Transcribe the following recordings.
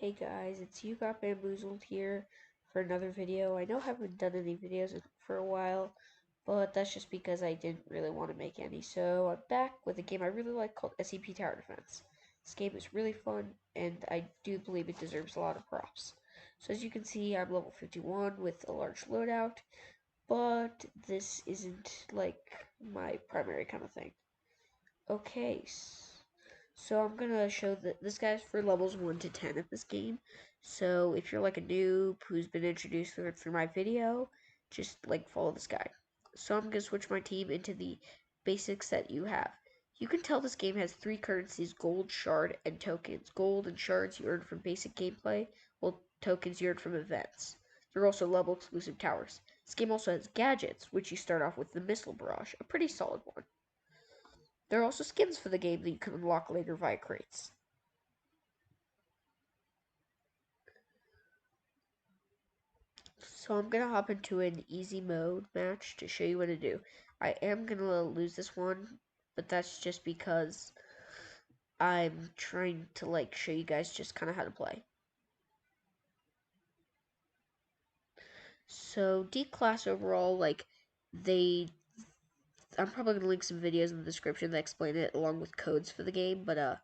Hey guys, it's You Got Bamboozled here for another video. I know I haven't done any videos for a while, but that's just because I didn't really want to make any. So I'm back with a game I really like called Scp Tower Defense. This game is really fun, and I do believe it deserves a lot of props. So as you can see, I'm level 51 with a large loadout, but this isn't like my primary kind of thing. Okay, so I'm gonna show that this guy's for levels 1 to 10 of this game. So if you're like a noob who's been introduced through my video, just like follow this guy. So I'm gonna switch my team into the basics that you have. You can tell this game has three currencies: gold, shard, and tokens. Gold and shards you earn from basic gameplay, while tokens you earn from events. There are also level exclusive towers. This game also has gadgets, which you start off with the missile barrage, a pretty solid one. There are also skins for the game that you can unlock later via crates. So I'm going to hop into an easy mode match to show you what to do. I am going to lose this one, but that's just because I'm trying to like show you guys just kind of how to play. So D-Class overall, like I'm probably going to link some videos in the description that explain it along with codes for the game, but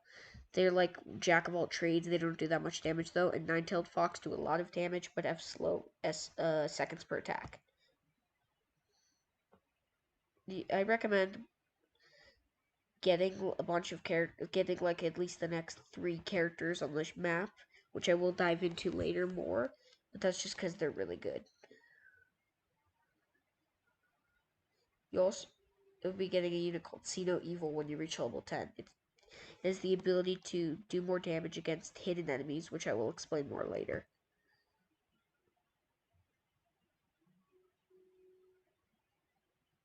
they're like jack of all trades. They don't do that much damage though, and Nine-Tailed Fox do a lot of damage but have slow seconds per attack. I recommend getting a bunch of getting like at least the next 3 characters on this map, which I will dive into later more, but that's just because they're really good. You also will be getting a unit called See No Evil when you reach level 10. It has the ability to do more damage against hidden enemies, which I will explain more later.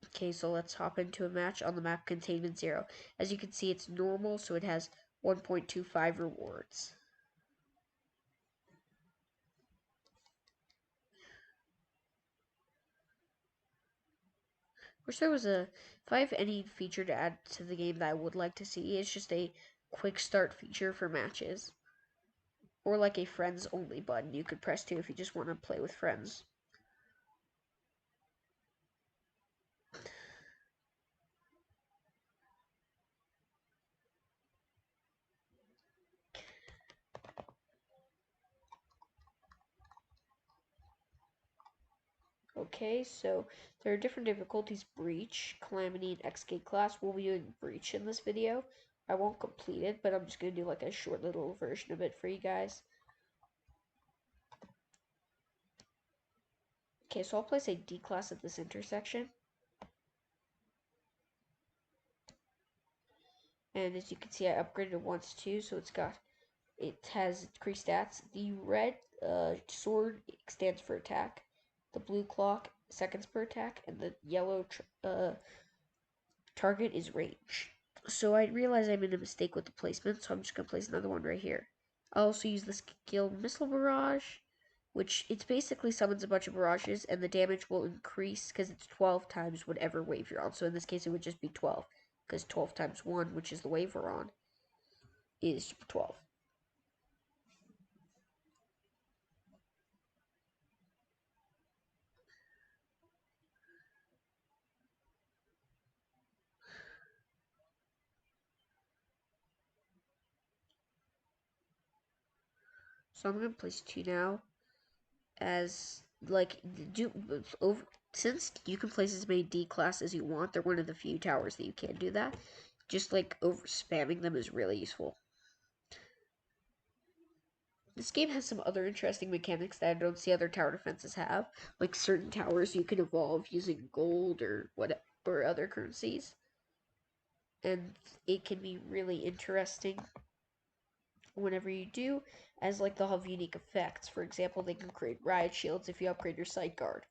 Okay, so let's hop into a match on the map Containment 0. As you can see, it's normal, so it has 1.25 rewards. Wish there was a, if I have any feature to add to the game that I would like to see, it's just a quick start feature for matches. Or like a friends only button you could press to if you just want to play with friends. Okay, so there are different difficulties: Breach, Calamity, and XK class. We'll be doing Breach in this video. I won't complete it, but I'm just going to do like a short little version of it for you guys. Okay, so I'll place a D class at this intersection. And as you can see, I upgraded it once too, so it has increased stats. The red sword stands for attack, the blue clock seconds per attack, and the yellow target is range. So I realize I made a mistake with the placement, so I'm just going to place another one right here. I'll also use the skill Missile Barrage, which it's basically summons a bunch of barrages, and the damage will increase because it's 12 times whatever wave you're on. So in this case, it would just be 12, because 12 times 1, which is the wave we're on, is 12. So I'm going to place 2 now, as like over, since you can place as many D class as you want, they're one of the few towers that you can do that. Just like over spamming them is really useful. This game has some other interesting mechanics that I don't see other tower defenses have. Like certain towers you can evolve using gold or other currencies, and it can be really interesting whenever you do, as like they'll have unique effects. For example, they can create riot shields if you upgrade your sight guard.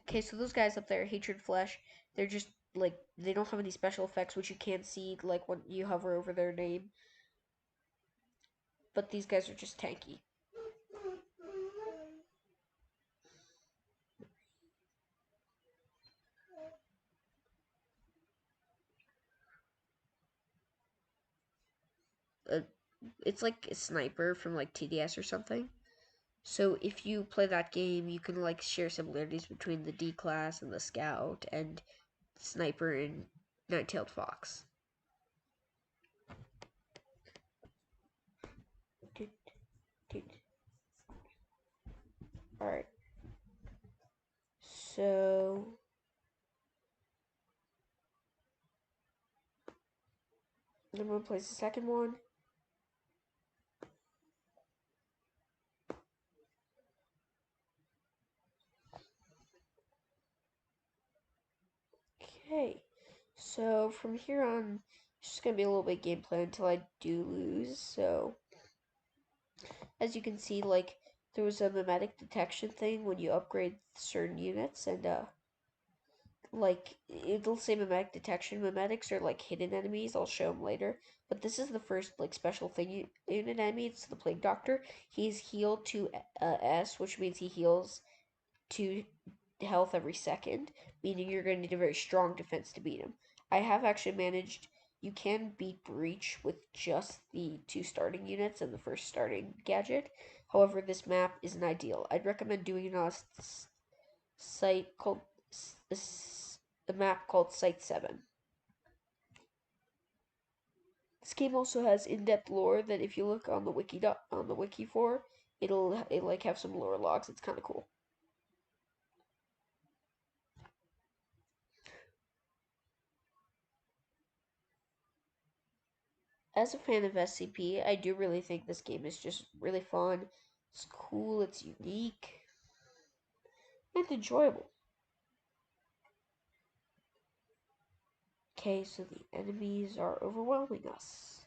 Okay, so those guys up there, Hatred Flesh, they're just like they don't have any special effects which you can't see like when you hover over their name. But these guys are just tanky. it's like a sniper from like TDS or something. So if you play that game, you can like share similarities between the D class and the scout and sniper and nine-tailed fox. Alright. So I'm gonna place the second one. Okay. So from here on, it's just gonna be a little bit gameplay until I do lose. So as you can see, like there was a mimetic detection thing when you upgrade certain units, and like it'll say mimetic detection. Mimetics are like hidden enemies. I'll show them later. But this is the first like special thing unit enemy. It's the Plague Doctor. He's healed to S, which means he heals 2 health every second, meaning you're going to need a very strong defense to beat him. I have actually managed. You can beat Breach with just the 2 starting units and the first starting gadget. However, this map isn't ideal. I'd recommend doing it on a site called a map called Site 7. This game also has in-depth lore that if you look on the wiki for, it'll like have some lore logs. It's kind of cool. As a fan of SCP, I do really think this game is just really fun. It's cool, it's unique, and enjoyable. Okay, so the enemies are overwhelming us.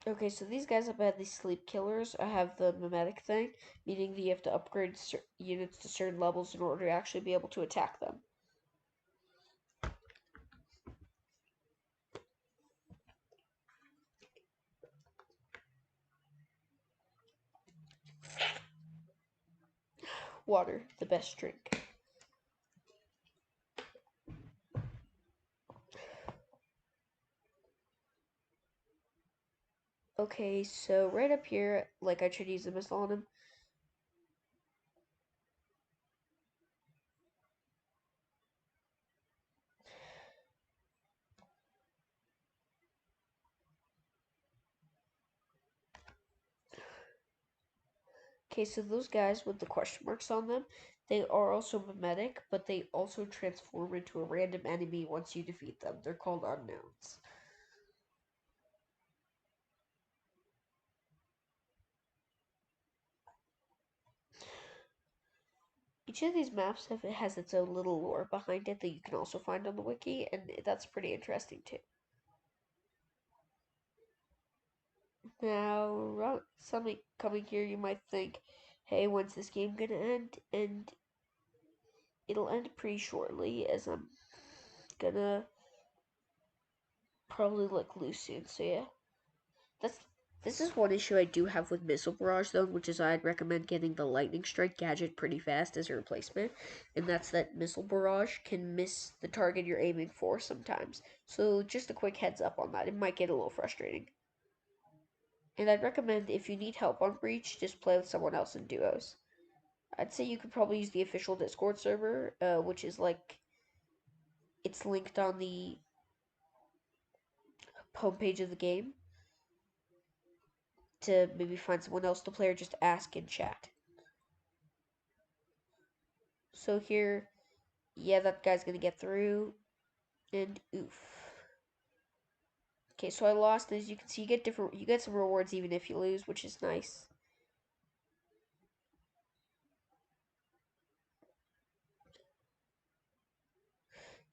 Okay, so these guys up ahead, these sleep killers, have the mimetic thing, meaning that you have to upgrade units to certain levels in order to actually be able to attack them. Water, the best drink. Okay, so right up here, like I tried to use the missile on him. Okay, so those guys with the question marks on them, they are also mimetic, but they also transform into a random enemy once you defeat them. They're called unknowns. Each of these maps has its own little lore behind it that you can also find on the wiki, and that's pretty interesting too. Now, something coming here, you might think, hey, when's this game gonna end? And it'll end pretty shortly, as I'm gonna probably lose soon. So yeah, this is one issue I do have with Missile Barrage though, which is I'd recommend getting the Lightning Strike gadget pretty fast as a replacement, and that's that Missile Barrage can miss the target you're aiming for sometimes. So just a quick heads up on that. It might get a little frustrating. And I'd recommend if you need help on Breach, just play with someone else in duos. I'd say you could probably use the official Discord server, which is like, it's linked on the homepage of the game, to maybe find someone else to play or just ask in chat. So here, yeah, that guy's gonna get through, and oof. Okay, so I lost. As you can see, you get some rewards even if you lose, which is nice.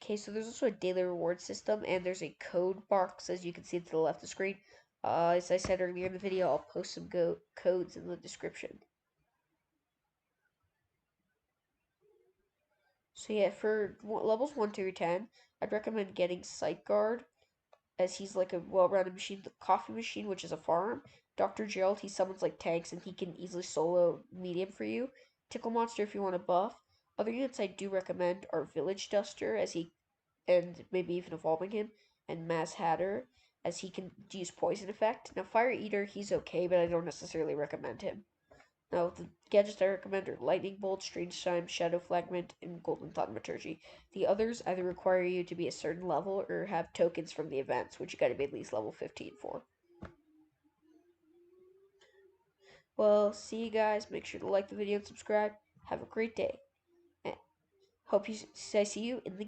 Okay, so there's also a daily reward system, and there's a code box, as you can see to the left of the screen. As I said earlier in the video, I'll post some codes in the description. So yeah, for levels 1 through 10, I'd recommend getting Sight Guard, as he's like a well-rounded machine. The Coffee Machine, which is a farm. Dr. Gerald, he summons like tanks and he can easily solo medium for you. Tickle Monster if you want a buff. Other units I do recommend are Village Duster, as he, and maybe even evolving him, and Maz Hatter, as he can use poison effect. Now Fire Eater, he's okay, but I don't necessarily recommend him. Now, the gadgets I recommend are Lightning Bolt, Strange Chime, Shadow Fragment, and Golden Thaumaturgy. The others either require you to be a certain level or have tokens from the events, which you gotta be at least level 15 for. Well, see you guys. Make sure to like the video and subscribe. Have a great day. And hope I see you in the